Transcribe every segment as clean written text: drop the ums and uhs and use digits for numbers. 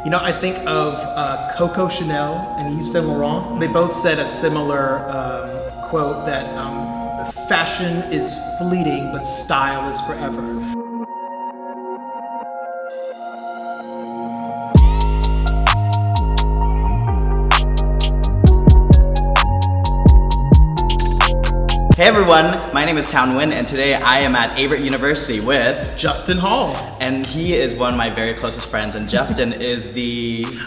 You know, I think of Coco Chanel and Yves Saint Laurent. They both said a similar quote that fashion is fleeting, but style is forever. Hey everyone, my name is Thao Nguyen and today I am at Averett University with Justin Hall. And he is one of my very closest friends, and Justin is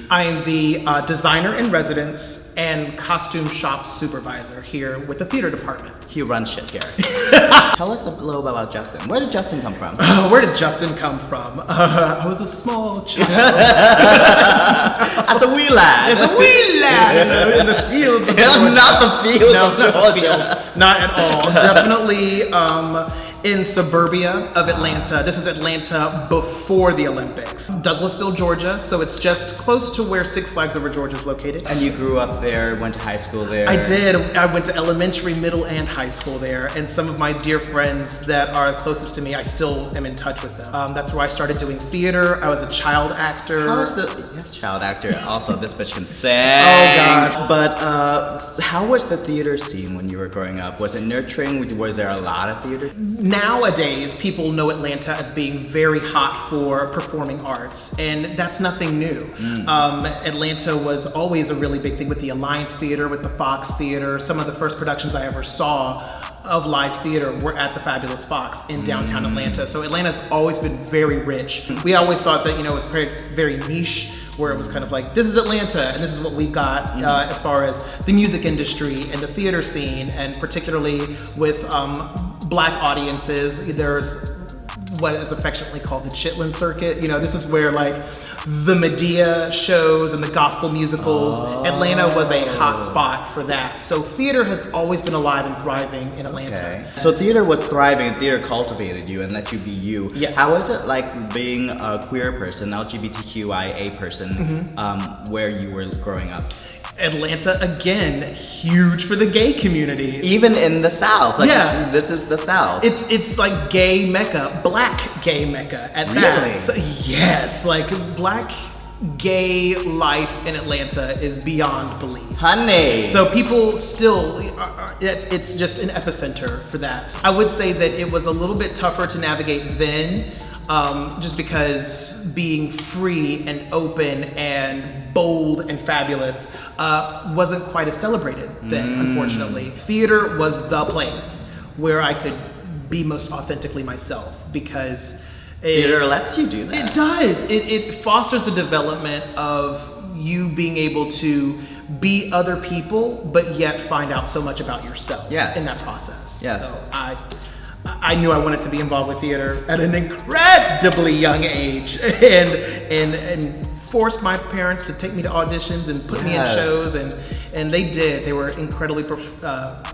I am the designer in residence and costume shop supervisor here with the theater department. He runs shit here. Tell us a little bit about Justin. Where did Justin come from? Where did Justin come from? I was a small child. As a wee lad. As a wee lad in the fields of Georgia. Not the fields of Georgia. Not the fields. Not at all. Definitely in suburbia of Atlanta. This is Atlanta before the Olympics. Douglasville, Georgia. So it's just close to where Six Flags Over Georgia is located. And you grew up there, went to high school there? I did. I went to elementary, middle, and high school there. And some of my dear friends that are closest to me, I still am in touch with them. That's where I started doing theater. I was a child actor. Yes, child actor. Also, this bitch can sing. Oh gosh. But how was the theater scene when you were growing up? Was it nurturing? Was there a lot of theater? Nowadays, people know Atlanta as being very hot for performing arts, and that's nothing new. Atlanta was always a really big thing with the Alliance Theater, with the Fox Theater. Some of the first productions I ever saw of live theater were at the Fabulous Fox in downtown Atlanta. So Atlanta's always been very rich. We always thought that, you know, it was very, very niche, where it was kind of like, this is Atlanta and this is what we've got as far as the music industry and the theater scene, and particularly with Black audiences. There's what is affectionately called the Chitlin circuit. You know, this is where like the Medea shows and the gospel musicals. Atlanta was a hot spot for that. So theater has always been alive and thriving in Atlanta. Okay. So theater was thriving and theater cultivated you and let you be you. Yes. How is it like being a queer person, LGBTQIA person, where you were growing up? Atlanta, again, huge for the gay community. Even in the South. Like, yeah. This is the South. It's like gay Mecca, Black gay Mecca at that. Really? So, yes, like Black gay life in Atlanta is beyond belief. Honey. So people still, it's just an epicenter for that. I would say that it was a little bit tougher to navigate then, just because being free and open and bold and fabulous wasn't quite as celebrated then, unfortunately. Theater was the place where I could be most authentically myself, because theater lets you do that. It does. It fosters the development of you being able to be other people, but yet find out so much about yourself in that process. Yes. So I knew I wanted to be involved with theater at an incredibly young age, and forced my parents to take me to auditions and put me in shows, and they did. They were incredibly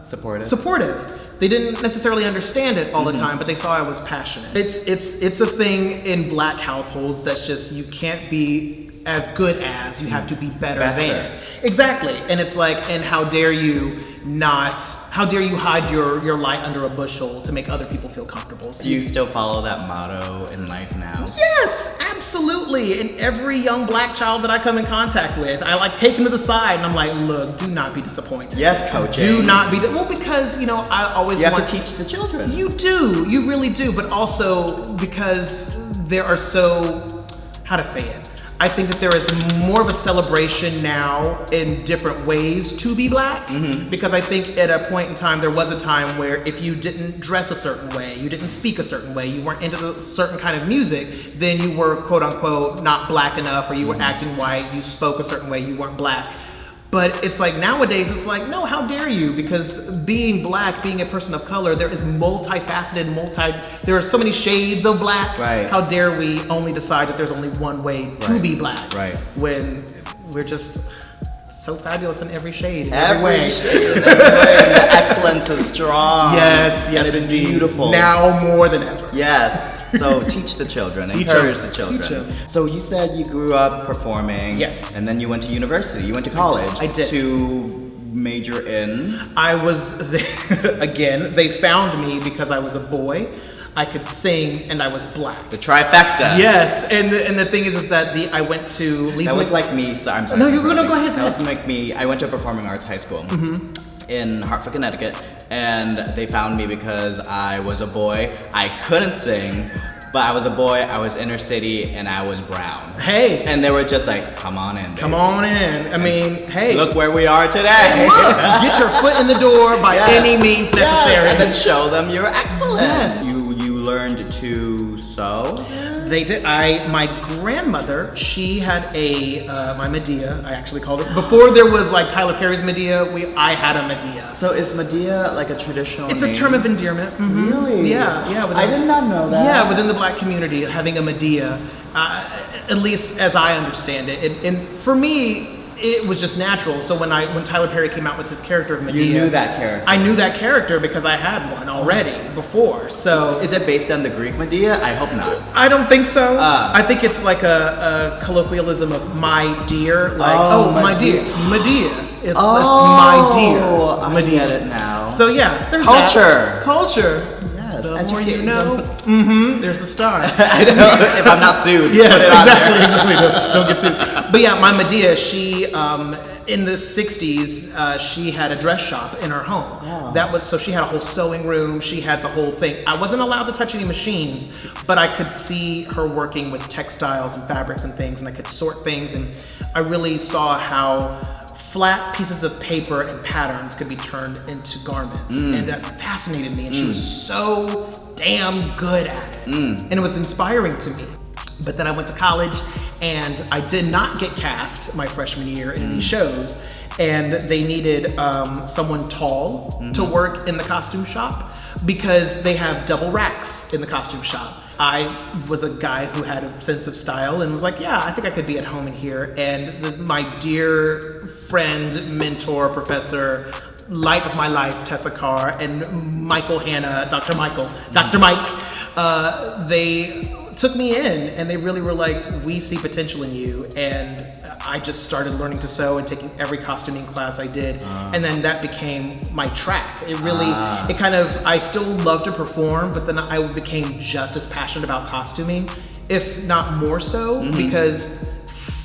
supportive. They didn't necessarily understand it all the time, but they saw I was passionate. It's a thing in Black households that's just, you can't be as good as, you have to be better than. Exactly. And it's like, and how dare you hide your light under a bushel to make other people feel comfortable. So do you still follow that motto in life now? Yes, absolutely. And every young Black child that I come in contact with, I like take them to the side and I'm like, look, do not be disappointed. Yes, coach. Do not be, well, because, you know, I always want to teach the children. You do, you really do, but also because there are how to say it? I think that there is more of a celebration now in different ways to be Black, because I think at a point in time, there was a time where if you didn't dress a certain way, you didn't speak a certain way, you weren't into a certain kind of music, then you were quote unquote not Black enough, or you were acting white, you spoke a certain way, you weren't Black. But it's like nowadays, it's like, no, how dare you? Because being Black, being a person of color, there is multifaceted, there are so many shades of Black. Right. How dare we only decide that there's only one way to be Black? Right. When we're just so fabulous in every shade, in every way. Shade, in every way. And the excellence is strong. Yes, and it's indeed. Beautiful. Now more than ever. Yes. So teach the children, encourage the children. Teach them. So you said you grew up performing. Yes. And then you went to university. You went to college. I did. To major in? I was, again, they found me because I was a boy. I could sing, and I was black. The trifecta. Yes, and the thing is that I went to Lisa. That was like me. So I'm sorry. No, you're gonna go ahead. That was like me. I went to a performing arts high school in Hartford, Connecticut, and they found me because I was a boy. I couldn't sing, but I was a boy. I was inner city, and I was brown. Hey. And they were just like, "Come on in, baby. Come on in." I mean, hey. Look where we are today. Hey, look, get your foot in the door by any means necessary, and then show them your excellence. Yes. You learned to sew. They did. My grandmother, she had my Medea. I actually called it before there was like Tyler Perry's Medea. I had a Medea. So is Medea like a traditional? It's name? a term of endearment. Mm-hmm. Really? Yeah. I did not know that. Yeah, within the black community, having a Medea, at least as I understand it, and for me, it was just natural. So when Tyler Perry came out with his character of Medea, you knew that character. I knew that character because I had one already before. So is it based on the Greek Medea? I hope not. I don't think so. I think it's like a colloquialism of my dear, like my dear Medea. It's my dear Medea. I get it now. So yeah, there's culture. Culture. Yes. The more you know. Mm-hmm. There's the star. I don't know if I'm not sued. Yes, exactly. Don't get sued. But yeah, my Medea, she in the 60s, she had a dress shop in her home. Wow. So she had a whole sewing room. She had the whole thing. I wasn't allowed to touch any machines, but I could see her working with textiles and fabrics and things, and I could sort things, and I really saw how flat pieces of paper and patterns could be turned into garments, and that fascinated me, and she was so damn good at it, and it was inspiring to me. But then I went to college, and I did not get cast my freshman year in any shows, and they needed someone tall to work in the costume shop because they have double racks in the costume shop. I was a guy who had a sense of style and was like, yeah, I think I could be at home in here. And my dear friend, mentor, professor, light of my life, Tessa Carr, and Michael Hanna, Dr. Mike, they took me in, and they really were like, we see potential in you. And I just started learning to sew and taking every costuming class I did. And then that became my track. It really, I still love to perform, but then I became just as passionate about costuming, if not more so, because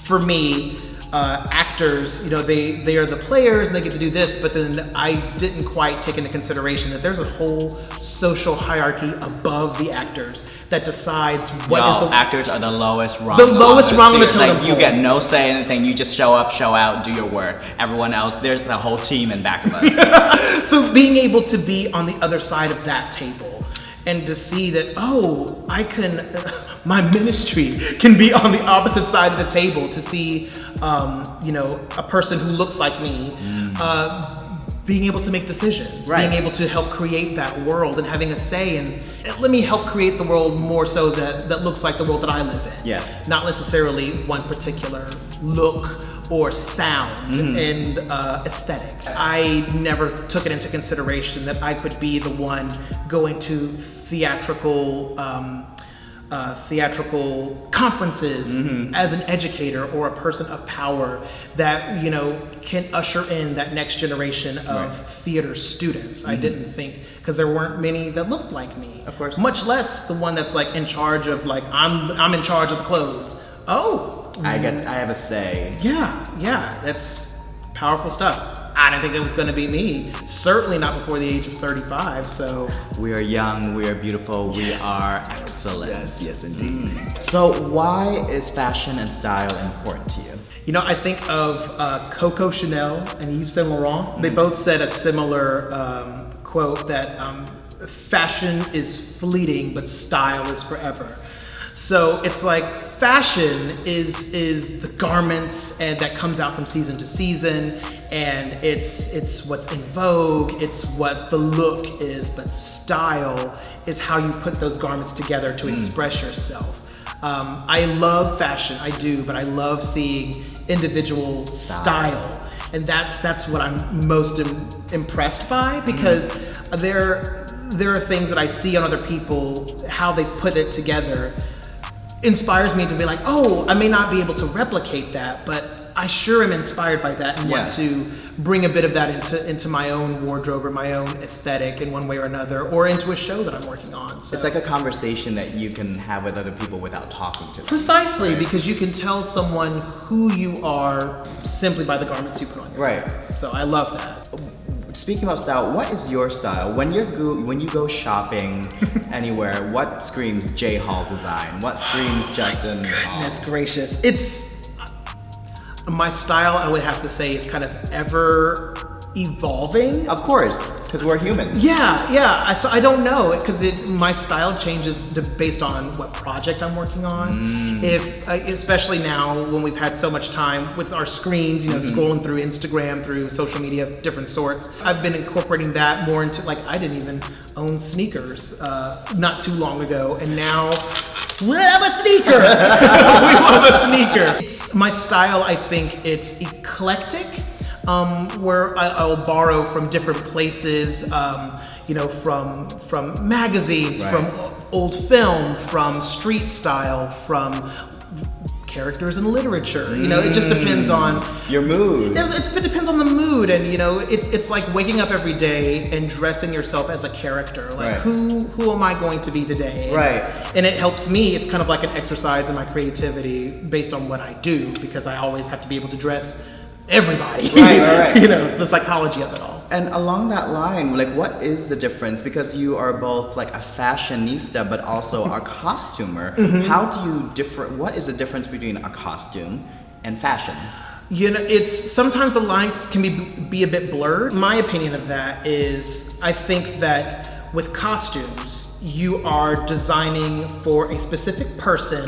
for me, actors, they are the players and they get to do this, but then I didn't quite take into consideration that there's a whole social hierarchy above the actors that decides what is the actors are the lowest rung. The lowest rung on the totem pole. You get no say in anything. You just show up, show out, do your work. Everyone else, there's the whole team in back of us. So being able to be on the other side of that table, and to see that, my ministry can be on the opposite side of the table, to see, a person who looks like me, being able to make decisions, being able to help create that world and having a say, and let me help create the world more so that looks like the world that I live in. Yes. Not necessarily one particular look or sound and aesthetic. I never took it into consideration that I could be the one going to theatrical conferences as an educator or a person of power that can usher in that next generation of theater students. I didn't think, because there weren't many that looked like me, of course, much less the one that's like in charge of, like, I'm in charge of the clothes. I have a say. Yeah, that's powerful stuff. I didn't think it was going to be me. Certainly not before the age of 35. So we are young, we are beautiful, we are excellent. Yes, indeed. So why is fashion and style important to you? I think of Coco Chanel and Yves Saint Laurent. They both said a similar quote that fashion is fleeting, but style is forever. So it's like fashion is the garments and that comes out from season to season, and it's what's in vogue, it's what the look is, but style is how you put those garments together to express yourself. I love fashion, I do, but I love seeing individual style. And that's what I'm most impressed by, because there are things that I see on other people, how they put it together inspires me to be like, I may not be able to replicate that, but I sure am inspired by that and want to bring a bit of that into my own wardrobe or my own aesthetic in one way or another, or into a show that I'm working on. So. It's like a conversation that you can have with other people without talking to them. Precisely, because you can tell someone who you are simply by the garments you put on your body. So I love that. Speaking about style, what is your style? When you go shopping anywhere, what screams J Hall design? What screams Justin Hall? Goodness gracious. It's my style, I would have to say, is kind of ever evolving. Of course, because we're human. Yeah. So I don't know, because my style changes based on what project I'm working on. Especially now when we've had so much time with our screens, scrolling through Instagram, through social media of different sorts. I've been incorporating that more into, like, I didn't even own sneakers not too long ago, and now we have a sneaker. We love a sneaker. It's my style. I think it's eclectic. Where I'll borrow from different places, from magazines, from old film, from street style, from characters in literature. It just depends on your mood. It depends on the mood, and it's like waking up every day and dressing yourself as a character. Like who am I going to be today? And it helps me. It's kind of like an exercise in my creativity based on what I do, because I always have to be able to dress everybody. Right. It's the psychology of it all. And along that line, like, what is the difference? Because you are both like a fashionista, but also a costumer. How do you what is the difference between a costume and fashion? It's sometimes the lines can be a bit blurred. My opinion of that is, I think that with costumes, you are designing for a specific person,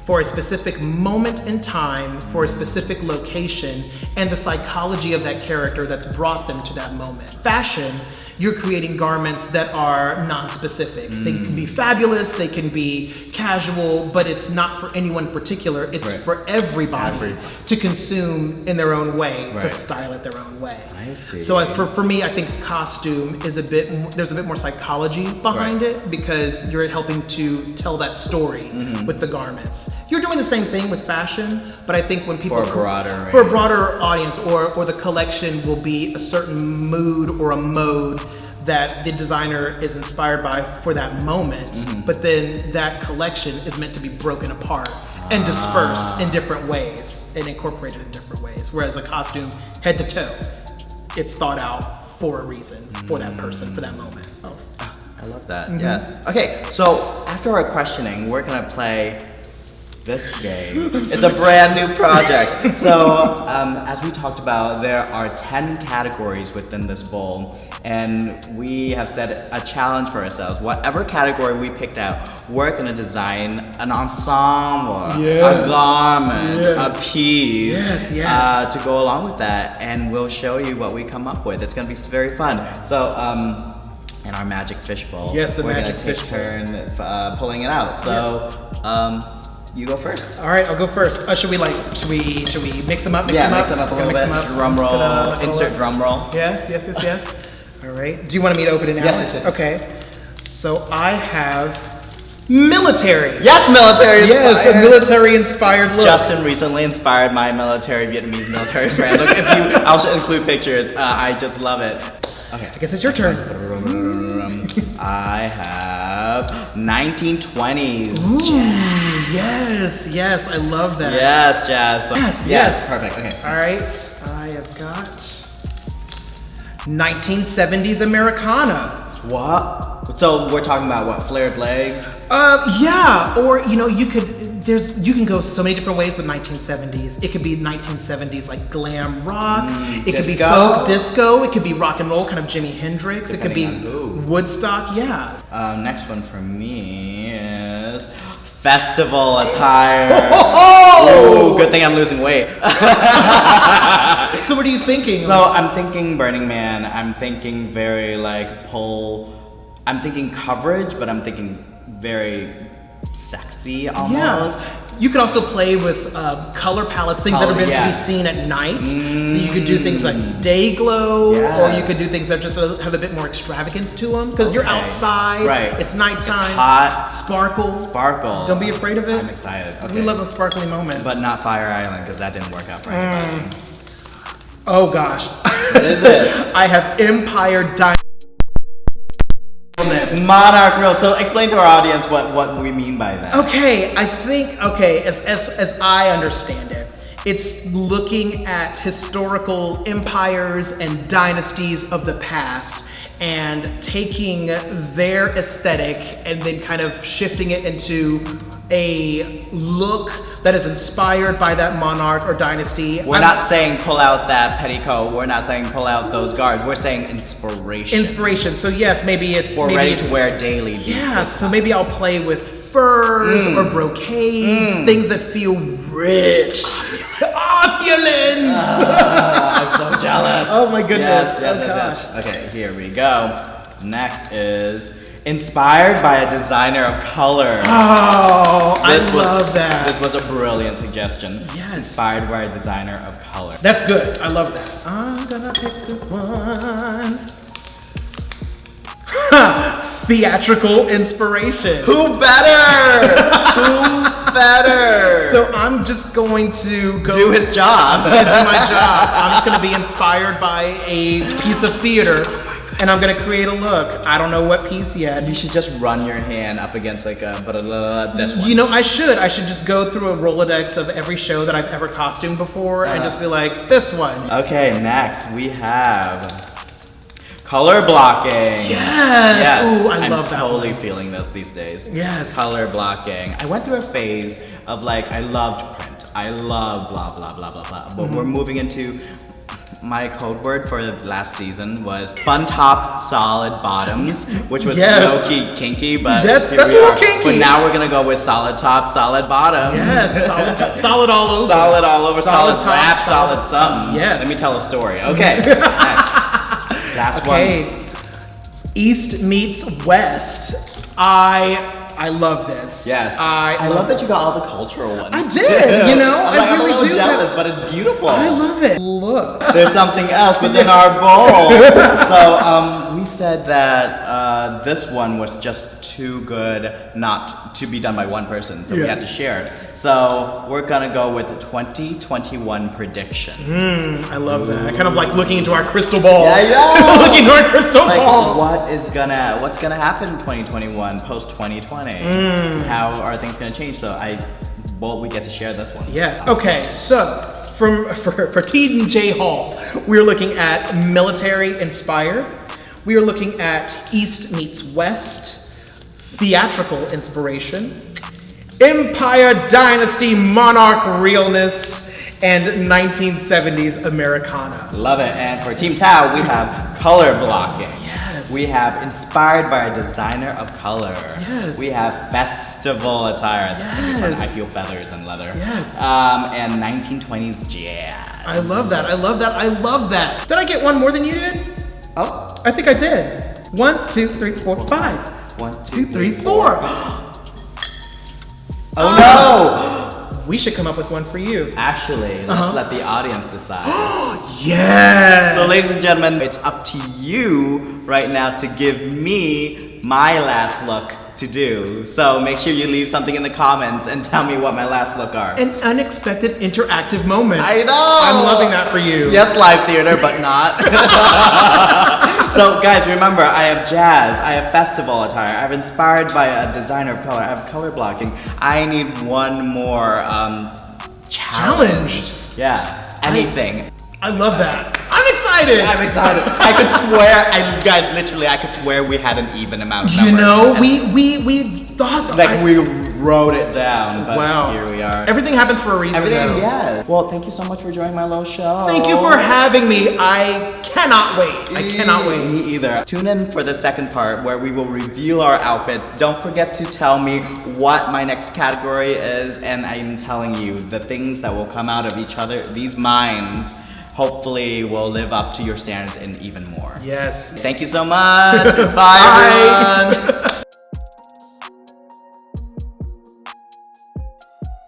for a specific moment in time, for a specific location, and the psychology of that character that's brought them to that moment. Fashion, you're creating garments that are non-specific. They can be fabulous, they can be casual, but it's not for anyone in particular. It's for everybody to consume in their own way, to style it their own way. I see. So for me, I think costume is there's a bit more psychology behind it, because you're helping to tell that story with the garments. You're doing the same thing with fashion, but I think when people for a broader audience, or the collection will be a certain mood or a mode that the designer is inspired by for that moment, but then that collection is meant to be broken apart and dispersed in different ways and incorporated in different ways. Whereas a costume, head to toe, it's thought out for a reason, for that person, for that moment. I love that. Yes. Okay, so after our questioning, we're gonna play this game. It's a brand new project. So, as we talked about, there are 10 categories within this bowl, and we have set a challenge for ourselves. Whatever category we picked out, we're gonna design an ensemble, a garment, a piece to go along with that, and we'll show you what we come up with. It's gonna be very fun. So, in our magic fishbowl, we're gonna take turn pulling it out. So, you go first. All right, I'll go first. Should we mix them up? Mix them up a little bit. Drum roll. Insert drum roll. Yes. All right. Do you want me to open it now? Yes. Okay. So I have military. Yes, military. Yes, a military-inspired look. Justin recently inspired my Vietnamese military brand. Look, I'll include pictures. I just love it. Okay, I guess it's your turn. I have 1920s. Ooh, yes, I love that. Yes, jazz. Yes. Perfect, okay. All right, I have got 1970s Americana. What? So we're talking about what, flared legs? Yeah, or you can go so many different ways with 1970s. It could be 1970s like glam rock. It could be folk disco. It could be rock and roll, kind of Jimi Hendrix. It could be Woodstock. Yeah. Next one for me is festival attire. Ooh, good thing I'm losing weight. So what are you thinking? So I'm thinking Burning Man. I'm thinking very like I'm thinking coverage, but I'm thinking very sexy almost. Yeah. You could also play with color palettes, things that are meant to be seen at night. So you could do things like day glow, or you could do things that just have a bit more extravagance to them. Because you're outside, it's nighttime, it's hot, sparkle. Don't be afraid of it. I'm excited. Okay. We love a sparkly moment. But not Fire Island, because that didn't work out for anybody. Oh gosh. What is it? I have Empire Dynasty. Monarch Real. So explain to our audience what we mean by that. Okay, I think, as I understand it, it's looking at historical empires and dynasties of the past and taking their aesthetic and then kind of shifting it into a look that is inspired by that monarch or dynasty. We're not saying pull out that petticoat. We're not saying pull out those guards. We're saying inspiration. Inspiration. So yes, maybe it's ready to wear daily. Yeah. So maybe I'll play with furs or brocades, things that feel rich. Opulence! I'm so jealous. Oh my goodness. Yes. Okay, here we go. Next is inspired by a designer of color. Oh, I love that. This was a brilliant suggestion. Yes. Inspired by a designer of color. That's good. I love that. I'm gonna pick this one. Theatrical inspiration. Who better? Who better? So I'm just going to go do his job. I'm just gonna do my job. I'm just gonna be inspired by a piece of theater, and I'm gonna create a look. I don't know what piece yet. You should just run your hand up against like a this one. You know, I should just go through a Rolodex of every show that I've ever costumed before and just be like, this one. Okay, next we have color blocking. Yes. Ooh, I love that. I'm totally feeling this these days. Yes. Color blocking. I went through a phase of like, I loved print. I love blah, blah, blah, blah, blah. But we're moving into, my code word for the last season was fun top, solid bottoms, which was low-key kinky, but that's a little kinky. But now we're gonna go with solid top, solid bottom. Yes, solid top, solid all over. Solid all over, solid top, rap, solid something. Yes. Let me tell a story. Okay, next. Last one. East meets West. I love this. Yes. I love that you got all the cultural ones. I did, you know, I really I'm do. Jealous, but it's beautiful. I love it. Look. There's something else within our bowl. So we said that this one was just too good not to be done by one person, so we had to share it. So we're gonna go with 2021 predictions. I love that. Kind of like looking into our crystal ball. Yeah. Looking into our crystal ball. What's gonna happen in 2021 post 2020? How are things gonna change? So we get to share this one. Yes. Okay. So for Teton J Hall, we're looking at military inspired. We are looking at East meets West, theatrical inspiration, Empire Dynasty monarch realness, and 1970s Americana. Love it. And for Team Thao, we have color blocking. Yes. We have inspired by a designer of color. Yes. We have festival attire. Yes. I feel feathers and leather. Yes. And 1920s jazz. I love that. I love that. I love that. Did I get one more than you did? Oh. I think I did. 1, 2, 3, 4, 5. 1, 2, 3, 4. Oh no! We should come up with one for you. Actually, let's let the audience decide. Yes! So ladies and gentlemen, it's up to you right now to give me my last look to do. So make sure you leave something in the comments and tell me what my last look are. An unexpected interactive moment. I know! I'm loving that for you. Yes, live theater, but not. So guys, remember, I have jazz, I have festival attire, I'm inspired by a designer of color, I have color blocking. I need one more challenge. Yeah, anything. I love that. I'm excited. I'm excited. I could swear, guys, literally, I could swear we had an even amount of You know, and we thought like we wrote it down, but wow. Here we are. Everything happens for a reason. Everything, yeah. Well, thank you so much for joining my little show. Thank you for having me. I cannot wait. I cannot wait. Me either. Tune in for the second part where we will reveal our outfits. Don't forget to tell me what my next category is, and I'm telling you, the things that will come out of each other, these minds, hopefully will live up to your standards and even more. Yes. Thank you so much. Bye, everyone.